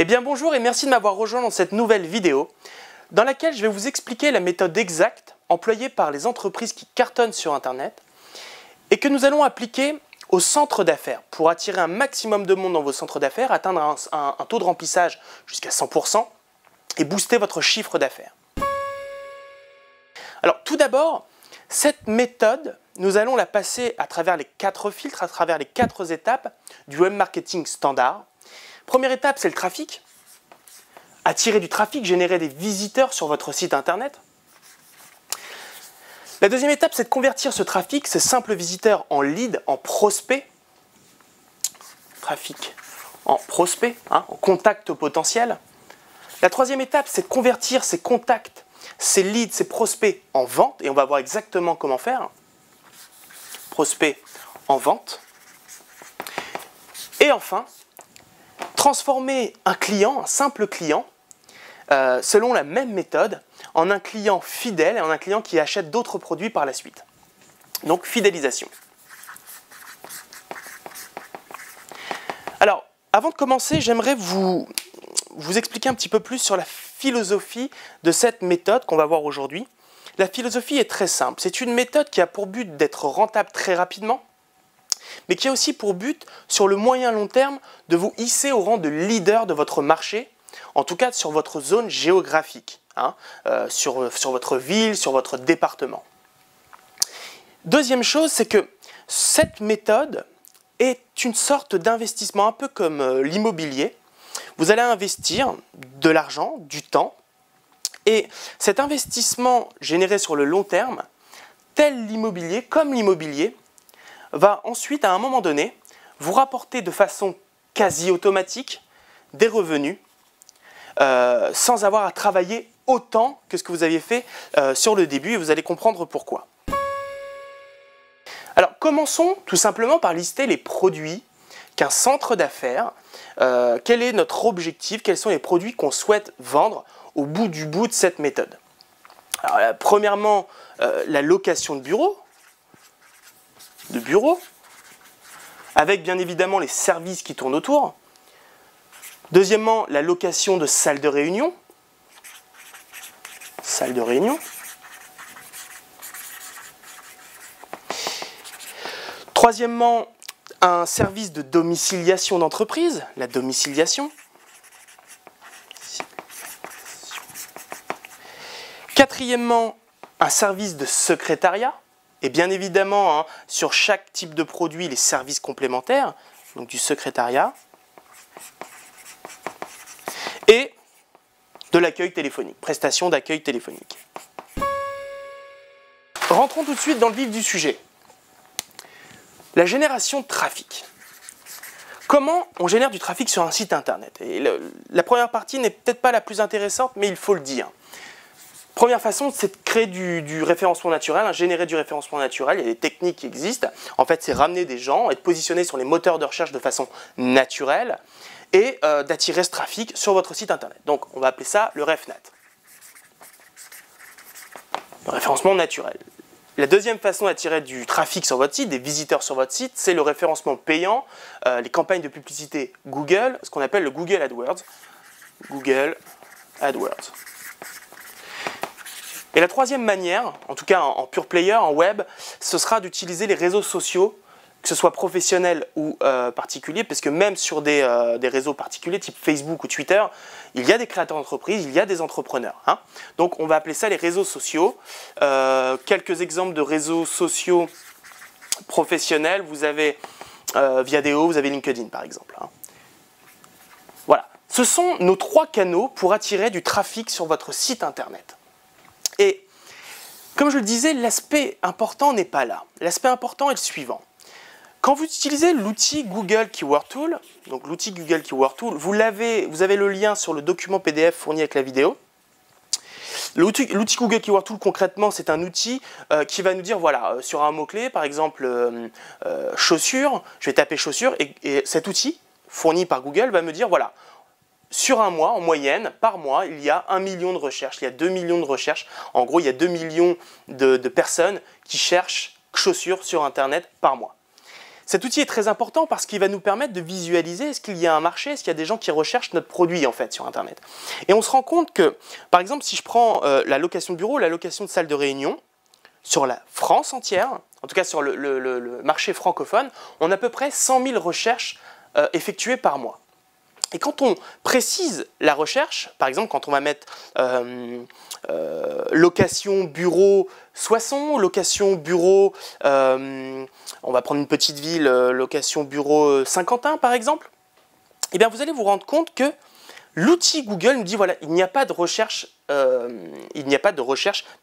Eh bien bonjour et merci de m'avoir rejoint dans cette nouvelle vidéo dans laquelle je vais vous expliquer la méthode exacte employée par les entreprises qui cartonnent sur Internet et que nous allons appliquer au centre d'affaires pour attirer un maximum de monde dans vos centres d'affaires, atteindre un taux de remplissage jusqu'à 100% et booster votre chiffre d'affaires. Alors tout d'abord, cette méthode, nous allons la passer à travers les 4 filtres, à travers les 4 étapes du web marketing standard. Première étape, c'est le trafic. Attirer du trafic, générer des visiteurs sur votre site internet. La deuxième étape, c'est de convertir ce trafic, ces simples visiteurs, en lead, en prospect. Trafic en prospect, en contact potentiel. La troisième étape, c'est de convertir ces contacts, ces leads, ces prospects en vente. Et on va voir exactement comment faire. Prospect en vente. Et enfin, transformer un client, un simple client, selon la même méthode, en un client fidèle et en un client qui achète d'autres produits par la suite. Donc, fidélisation. Alors, avant de commencer, j'aimerais vous expliquer un petit peu plus sur la philosophie de cette méthode qu'on va voir aujourd'hui. La philosophie est très simple. C'est une méthode qui a pour but d'être rentable très rapidement, mais qui a aussi pour but, sur le moyen long terme, de vous hisser au rang de leader de votre marché, en tout cas sur votre zone géographique, sur votre ville, sur votre département. Deuxième chose, c'est que cette méthode est une sorte d'investissement, un peu comme l'immobilier. Vous allez investir de l'argent, du temps, et cet investissement généré sur le long terme, tel l'immobilier, comme l'immobilier, va ensuite, à un moment donné, vous rapporter de façon quasi automatique des revenus sans avoir à travailler autant que ce que vous aviez fait sur le début, et vous allez comprendre pourquoi. Alors, commençons tout simplement par lister les produits qu'un centre d'affaires, quel est notre objectif, quels sont les produits qu'on souhaite vendre au bout de cette méthode. Alors, premièrement, la location de bureaux, avec bien évidemment les services qui tournent autour. Deuxièmement, la location de salles de réunion. Troisièmement, un service de domiciliation d'entreprise, la domiciliation. Quatrièmement, un service de secrétariat. Et bien évidemment, sur chaque type de produit, les services complémentaires, donc du secrétariat, et de l'accueil téléphonique, prestation d'accueil téléphonique. Rentrons tout de suite dans le vif du sujet. La génération de trafic. Comment on génère du trafic sur un site internet? Et la première partie n'est peut-être pas la plus intéressante, mais il faut le dire. Première façon, c'est de créer du référencement naturel, générer du référencement naturel. Il y a des techniques qui existent. En fait, c'est ramener des gens, être positionné sur les moteurs de recherche de façon naturelle et d'attirer ce trafic sur votre site internet. Donc, on va appeler ça le RefNat. Le référencement naturel. La deuxième façon d'attirer du trafic sur votre site, des visiteurs sur votre site, c'est le référencement payant, les campagnes de publicité Google, ce qu'on appelle le Google AdWords. Google AdWords. Et la troisième manière, en tout cas en pure player, en web, ce sera d'utiliser les réseaux sociaux, que ce soit professionnels ou particuliers, parce que même sur des réseaux particuliers, type Facebook ou Twitter, il y a des créateurs d'entreprises, il y a des entrepreneurs. Donc on va appeler ça les réseaux sociaux. Quelques exemples de réseaux sociaux professionnels, vous avez Viadeo, vous avez LinkedIn par exemple. Voilà, ce sont nos 3 canaux pour attirer du trafic sur votre site internet. Et comme je le disais, l'aspect important n'est pas là. L'aspect important est le suivant. Quand vous utilisez l'outil Google Keyword Tool, donc l'outil Google Keyword Tool, vous avez le lien sur le document PDF fourni avec la vidéo. L'outil Google Keyword Tool, concrètement, c'est un outil qui va nous dire, voilà, sur un mot-clé, par exemple, chaussures, je vais taper chaussures, et cet outil, fourni par Google, va me dire, voilà, sur un mois, en moyenne, par mois, il y a 1 million de recherches, il y a 2 millions de recherches. En gros, il y a 2 millions de personnes qui cherchent chaussures sur Internet par mois. Cet outil est très important parce qu'il va nous permettre de visualiser est-ce qu'il y a un marché, est-ce qu'il y a des gens qui recherchent notre produit en fait sur Internet. Et on se rend compte que, par exemple, si je prends la location de bureau, la location de salle de réunion, sur la France entière, en tout cas sur le marché francophone, on a à peu près 100 000 recherches effectuées par mois. Et quand on précise la recherche, par exemple quand on va mettre location bureau Soissons, location bureau, on va prendre une petite ville, location bureau Saint-Quentin par exemple, eh bien vous allez vous rendre compte que l'outil Google nous dit voilà, il n'y a pas de recherche,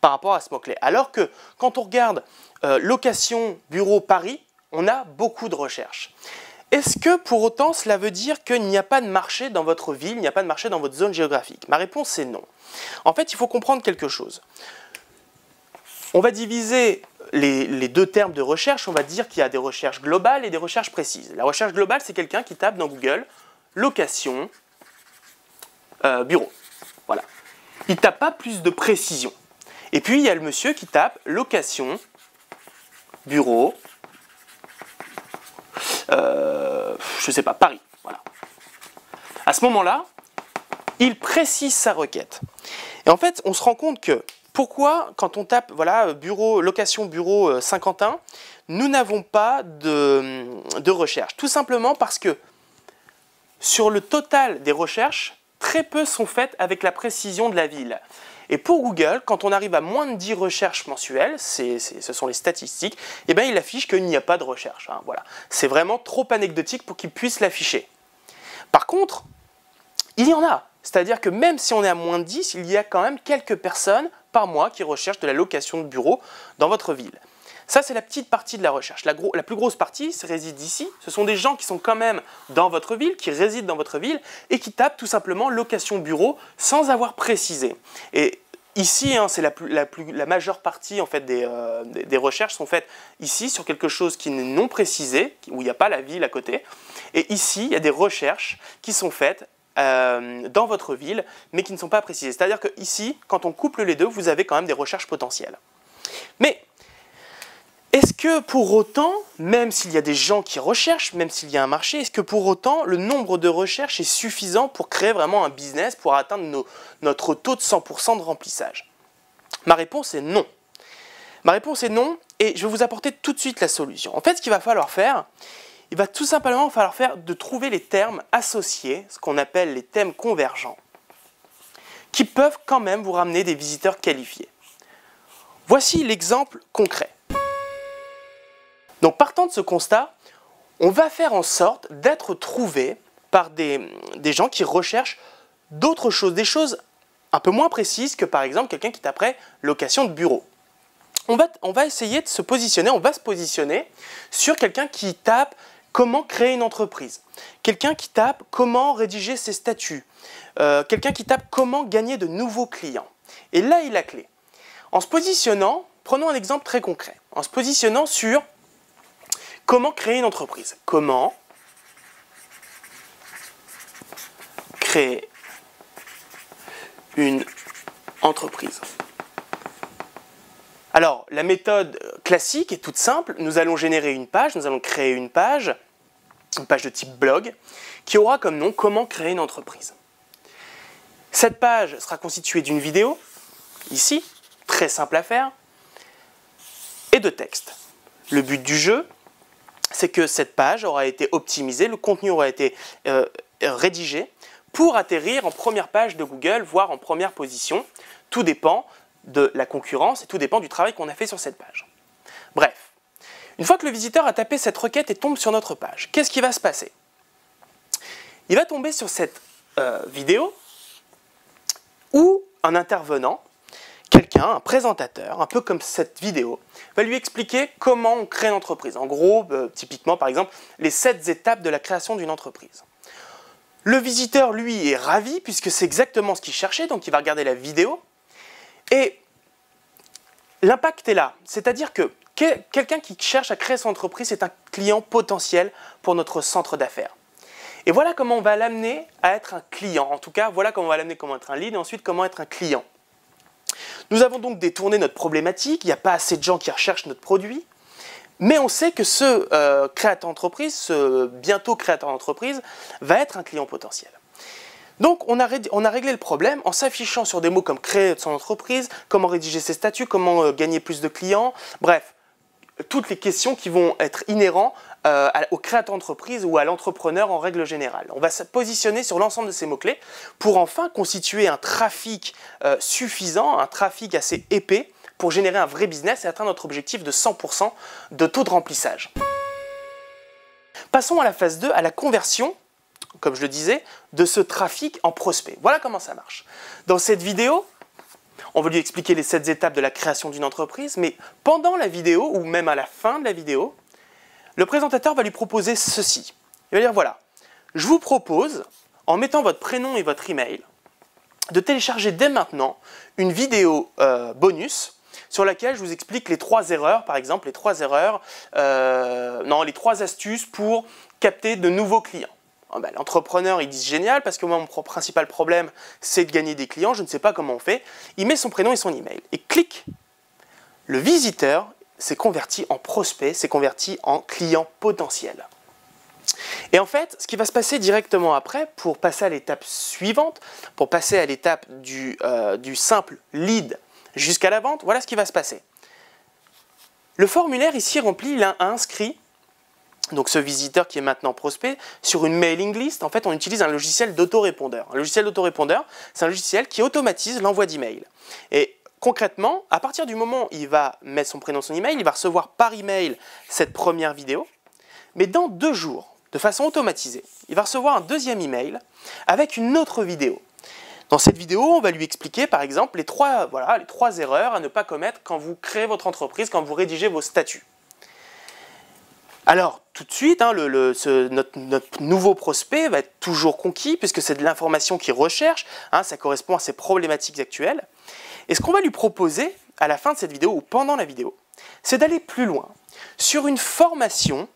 par rapport à ce mot-clé. Alors que quand on regarde location bureau Paris, on a beaucoup de recherches. Est-ce que pour autant cela veut dire qu'il n'y a pas de marché dans votre ville, il n'y a pas de marché dans votre zone géographique? Ma réponse est non. En fait, il faut comprendre quelque chose. On va diviser les deux termes de recherche, on va dire qu'il y a des recherches globales et des recherches précises. La recherche globale, c'est quelqu'un qui tape dans Google location bureau. Voilà. Il ne tape pas plus de précision. Et puis, il y a le monsieur qui tape location bureau je ne sais pas, Paris. Voilà. À ce moment-là, il précise sa requête. Et en fait, on se rend compte que pourquoi, quand on tape voilà, bureau, location bureau Saint-Quentin, nous n'avons pas de recherche. Tout simplement parce que sur le total des recherches, très peu sont faites avec la précision de la ville. Et pour Google, quand on arrive à moins de 10 recherches mensuelles, ce sont les statistiques, eh bien, il affiche qu'il n'y a pas de recherche. Hein, voilà. C'est vraiment trop anecdotique pour qu'il puisse l'afficher. Par contre, il y en a. C'est-à-dire que même si on est à moins de 10, il y a quand même quelques personnes par mois qui recherchent de la location de bureau dans votre ville. Ça, c'est la petite partie de la recherche. La plus grosse partie réside ici. Ce sont des gens qui sont quand même dans votre ville, qui résident dans votre ville et qui tapent tout simplement location bureau sans avoir précisé. Et ici, hein, c'est la majeure partie en fait, des recherches sont faites ici sur quelque chose qui n'est non précisé, où il n'y a pas la ville à côté. Et ici, il y a des recherches qui sont faites dans votre ville, mais qui ne sont pas précisées. C'est-à-dire que ici, quand on couple les deux, vous avez quand même des recherches potentielles. Mais est-ce que pour autant, même s'il y a des gens qui recherchent, même s'il y a un marché, est-ce que pour autant le nombre de recherches est suffisant pour créer vraiment un business, pour atteindre notre taux de 100% de remplissage? Ma réponse est non. Ma réponse est non, et je vais vous apporter tout de suite la solution. En fait, ce qu'il va falloir faire, il va tout simplement falloir faire de trouver les termes associés, ce qu'on appelle les thèmes convergents, qui peuvent quand même vous ramener des visiteurs qualifiés. Voici l'exemple concret. Donc partant de ce constat, on va faire en sorte d'être trouvé par des gens qui recherchent d'autres choses, des choses un peu moins précises que par exemple quelqu'un qui taperait location de bureau. On va essayer de se positionner, on va se positionner sur quelqu'un qui tape comment créer une entreprise, quelqu'un qui tape comment rédiger ses statuts, quelqu'un qui tape comment gagner de nouveaux clients. Et là est la clé. En se positionnant, prenons un exemple très concret, en se positionnant sur comment créer une entreprise? Comment créer une entreprise? Alors, la méthode classique est toute simple. Nous allons générer une page, nous allons créer une page de type blog, qui aura comme nom « Comment créer une entreprise ». Cette page sera constituée d'une vidéo, ici, très simple à faire, et de texte. Le but du jeu, c'est que cette page aura été optimisée, le contenu aura été rédigé pour atterrir en première page de Google, voire en première position. Tout dépend de la concurrence et tout dépend du travail qu'on a fait sur cette page. Bref, une fois que le visiteur a tapé cette requête et tombe sur notre page, qu'est-ce qui va se passer? Il va tomber sur cette vidéo où un intervenant, quelqu'un, un présentateur, un peu comme cette vidéo, va lui expliquer comment on crée une entreprise. En gros, typiquement, par exemple, les 7 étapes de la création d'une entreprise. Le visiteur, lui, est ravi puisque c'est exactement ce qu'il cherchait, donc il va regarder la vidéo. Et l'impact est là, c'est-à-dire que quelqu'un qui cherche à créer son entreprise est un client potentiel pour notre centre d'affaires. Et voilà comment on va l'amener à être un client. En tout cas, voilà comment on va l'amener comment être un lead et ensuite comment être un client. Nous avons donc détourné notre problématique, il n'y a pas assez de gens qui recherchent notre produit, Mais on sait que ce créateur d'entreprise, ce bientôt créateur d'entreprise, va être un client potentiel. Donc on a réglé le problème en s'affichant sur des mots comme créer son entreprise, comment rédiger ses statuts, comment gagner plus de clients, bref, toutes les questions qui vont être inhérentes au créateur d'entreprise ou à l'entrepreneur en règle générale. On va se positionner sur l'ensemble de ces mots-clés pour enfin constituer un trafic suffisant, un trafic assez épais pour générer un vrai business et atteindre notre objectif de 100% de taux de remplissage. Passons à la phase 2, à la conversion, comme je le disais, de ce trafic en prospect. Voilà comment ça marche. Dans cette vidéo, on va lui expliquer les 7 étapes de la création d'une entreprise, mais pendant la vidéo, ou même à la fin de la vidéo, le présentateur va lui proposer ceci. Il va dire, voilà, je vous propose, en mettant votre prénom et votre email, de télécharger dès maintenant une vidéo bonus sur laquelle je vous explique les 3 erreurs, par exemple, les 3 astuces pour capter de nouveaux clients. L'entrepreneur, il dit génial parce que moi, mon principal problème, c'est de gagner des clients, je ne sais pas comment on fait. Il met son prénom et son email. Et clic, le visiteur s'est converti en prospect, s'est converti en client potentiel. Et en fait, ce qui va se passer directement après, pour passer à l'étape suivante, pour passer à l'étape du simple lead jusqu'à la vente, voilà ce qui va se passer. Le formulaire ici rempli, il a inscrit donc ce visiteur qui est maintenant prospect, sur une mailing list. En fait, on utilise un logiciel d'autorépondeur. Un logiciel d'autorépondeur, c'est un logiciel qui automatise l'envoi d'emails. Et concrètement, à partir du moment où il va mettre son prénom, son email, il va recevoir par email cette première vidéo. Mais dans 2 jours, de façon automatisée, il va recevoir un deuxième email avec une autre vidéo. Dans cette vidéo, on va lui expliquer par exemple les 3 erreurs à ne pas commettre quand vous créez votre entreprise, quand vous rédigez vos statuts. Alors, tout de suite, notre nouveau prospect va être toujours conquis puisque c'est de l'information qu'il recherche, ça correspond à ses problématiques actuelles. Et ce qu'on va lui proposer à la fin de cette vidéo ou pendant la vidéo, c'est d'aller plus loin sur une formation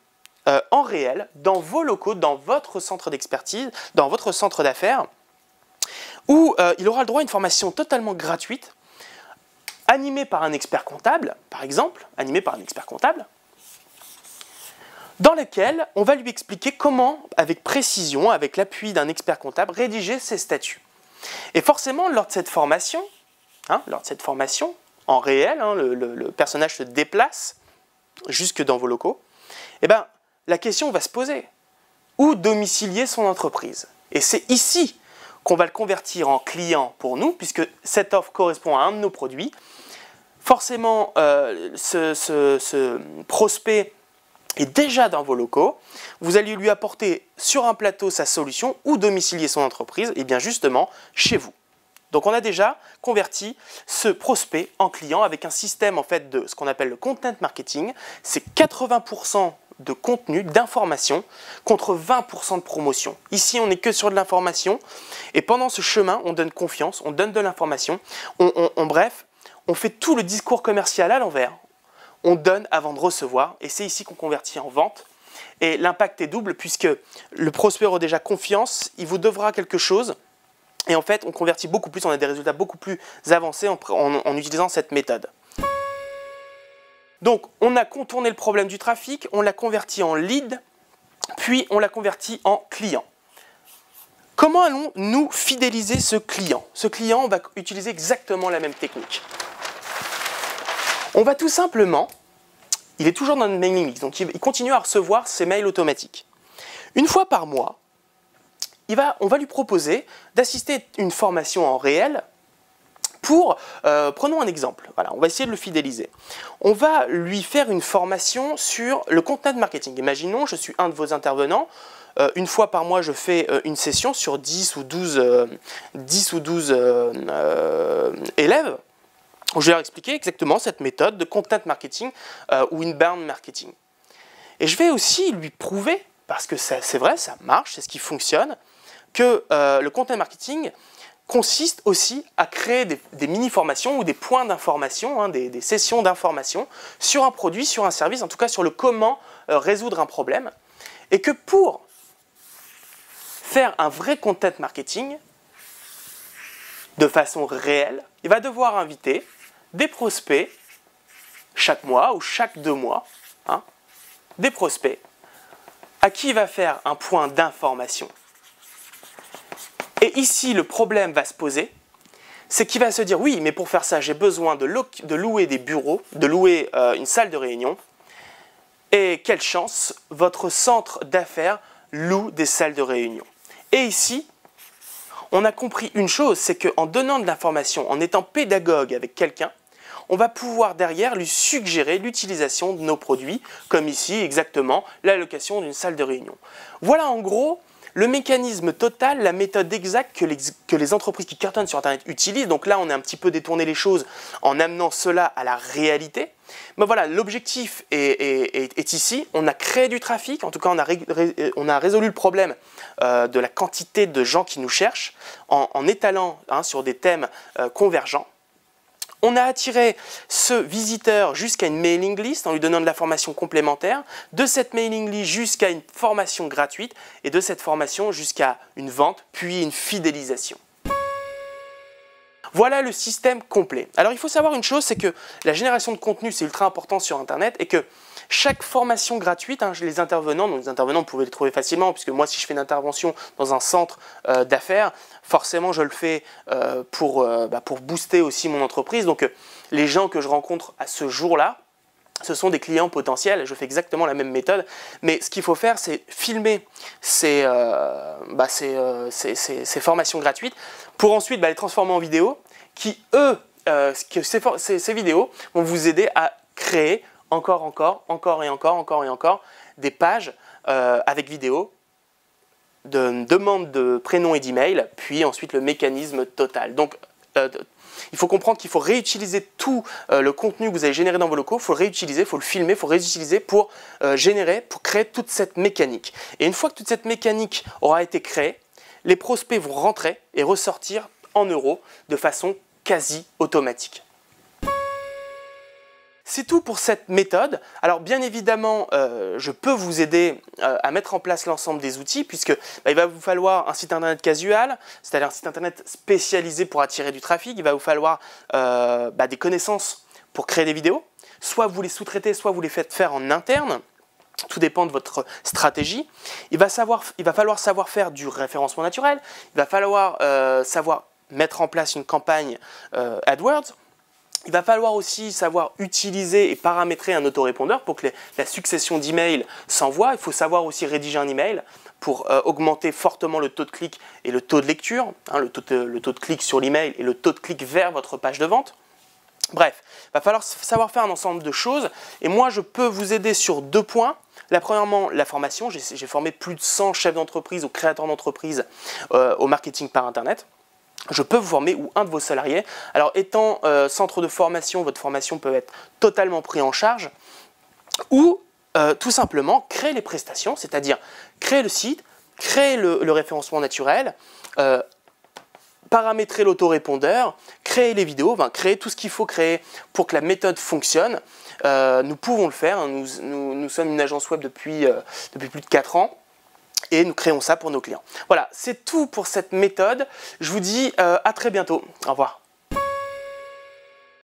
en réel dans vos locaux, dans votre centre d'expertise, dans votre centre d'affaires, où il aura le droit à une formation totalement gratuite, animée par un expert comptable, par exemple, dans lequel on va lui expliquer comment, avec précision, avec l'appui d'un expert comptable, rédiger ses statuts. Et forcément, lors de cette formation, en réel, le personnage se déplace jusque dans vos locaux, et la question va se poser. Où domicilier son entreprise? Et c'est ici qu'on va le convertir en client pour nous, puisque cette offre correspond à un de nos produits. Forcément, ce prospect est déjà dans vos locaux, vous allez lui apporter sur un plateau sa solution ou domicilier son entreprise, et bien justement chez vous. Donc on a déjà converti ce prospect en client avec un système en fait de ce qu'on appelle le content marketing. C'est 80% de contenu, d'information, contre 20% de promotion. Ici, on n'est que sur de l'information, et pendant ce chemin, on donne confiance, on donne de l'information, bref, on fait tout le discours commercial à l'envers. On donne avant de recevoir, et c'est ici qu'on convertit en vente. Et l'impact est double, puisque le prospect aura déjà confiance, il vous devra quelque chose, et en fait, on convertit beaucoup plus, on a des résultats beaucoup plus avancés en utilisant cette méthode. Donc, on a contourné le problème du trafic, on l'a converti en lead, puis on l'a converti en client. Comment allons-nous fidéliser ce client? Ce client, on va utiliser exactement la même technique. On va tout simplement, il est toujours dans notre mailing list, donc il continue à recevoir ses mails automatiques. Une fois par mois, on va lui proposer d'assister à une formation en réel pour, prenons un exemple, voilà, on va essayer de le fidéliser. On va lui faire une formation sur le content marketing. Imaginons, je suis un de vos intervenants, une fois par mois, je fais une session sur 10 ou 12 élèves. Je vais leur expliquer exactement cette méthode de content marketing ou inbound marketing. Et je vais aussi lui prouver, parce que c'est vrai, ça marche, c'est ce qui fonctionne, que le content marketing consiste aussi à créer des mini-formations ou des points d'information, des sessions d'information sur un produit, sur un service, en tout cas sur le comment résoudre un problème. Et que pour faire un vrai content marketing, de façon réelle, il va devoir inviter des prospects chaque mois ou chaque 2 mois hein, des prospects à qui il va faire un point d'information. Et ici, le problème va se poser, c'est qu'il va se dire, oui, mais pour faire ça, j'ai besoin de louer des bureaux, de louer une salle de réunion. Et quelle chance, votre centre d'affaires loue des salles de réunion. Et ici, on a compris une chose, c'est qu'en donnant de l'information, en étant pédagogue avec quelqu'un, on va pouvoir derrière lui suggérer l'utilisation de nos produits, comme ici exactement la location d'une salle de réunion. Voilà en gros le mécanisme total, la méthode exacte que les entreprises qui cartonnent sur Internet utilisent. Donc là, on a un petit peu détourné les choses en amenant cela à la réalité. Mais voilà, l'objectif est ici. On a créé du trafic, en tout cas on a résolu le problème de la quantité de gens qui nous cherchent en étalant sur des thèmes convergents. On a attiré ce visiteur jusqu'à une mailing list en lui donnant de la formation complémentaire, de cette mailing list jusqu'à une formation gratuite et de cette formation jusqu'à une vente puis une fidélisation. Voilà le système complet. Alors il faut savoir une chose, c'est que la génération de contenu c'est ultra important sur Internet et que chaque formation gratuite, les intervenants, vous pouvez les trouver facilement puisque moi si je fais une intervention dans un centre d'affaires, forcément je le fais pour booster aussi mon entreprise. Donc les gens que je rencontre à ce jour-là, ce sont des clients potentiels, je fais exactement la même méthode, mais ce qu'il faut faire, c'est filmer ces formations gratuites pour ensuite les transformer en vidéos qui, ces vidéos vont vous aider à créer encore des pages avec vidéo, de demande de prénom et d'email, puis ensuite le mécanisme total. Donc, il faut comprendre qu'il faut réutiliser tout le contenu que vous avez généré dans vos locaux, il faut le réutiliser, il faut le filmer, il faut le réutiliser pour créer toute cette mécanique. Et une fois que toute cette mécanique aura été créée, les prospects vont rentrer et ressortir en euros de façon quasi automatique. C'est tout pour cette méthode. Alors bien évidemment, je peux vous aider à mettre en place l'ensemble des outils puisque il va vous falloir un site internet casual, c'est-à-dire un site internet spécialisé pour attirer du trafic. Il va vous falloir des connaissances pour créer des vidéos. Soit vous les sous-traitez, soit vous les faites faire en interne. Tout dépend de votre stratégie. Il va falloir savoir faire du référencement naturel. Il va falloir savoir mettre en place une campagne AdWords. Il va falloir aussi savoir utiliser et paramétrer un autorépondeur pour que la succession d'emails s'envoie. Il faut savoir aussi rédiger un email pour augmenter fortement le taux de clic et le taux de lecture, le taux de clic sur l'email et le taux de clic vers votre page de vente. Bref, il va falloir savoir faire un ensemble de choses et moi je peux vous aider sur 2 points. Premièrement, la formation. J'ai formé plus de 100 chefs d'entreprise ou créateurs d'entreprise au marketing par Internet. Je peux vous former ou un de vos salariés. Alors étant centre de formation, votre formation peut être totalement prise en charge ou tout simplement créer les prestations, c'est-à-dire créer le site, créer le référencement naturel, paramétrer l'autorépondeur, créer les vidéos, créer tout ce qu'il faut créer pour que la méthode fonctionne. Nous pouvons le faire, nous sommes une agence web depuis plus de 4 ans. Et nous créons ça pour nos clients. Voilà, c'est tout pour cette méthode. Je vous dis à très bientôt. Au revoir.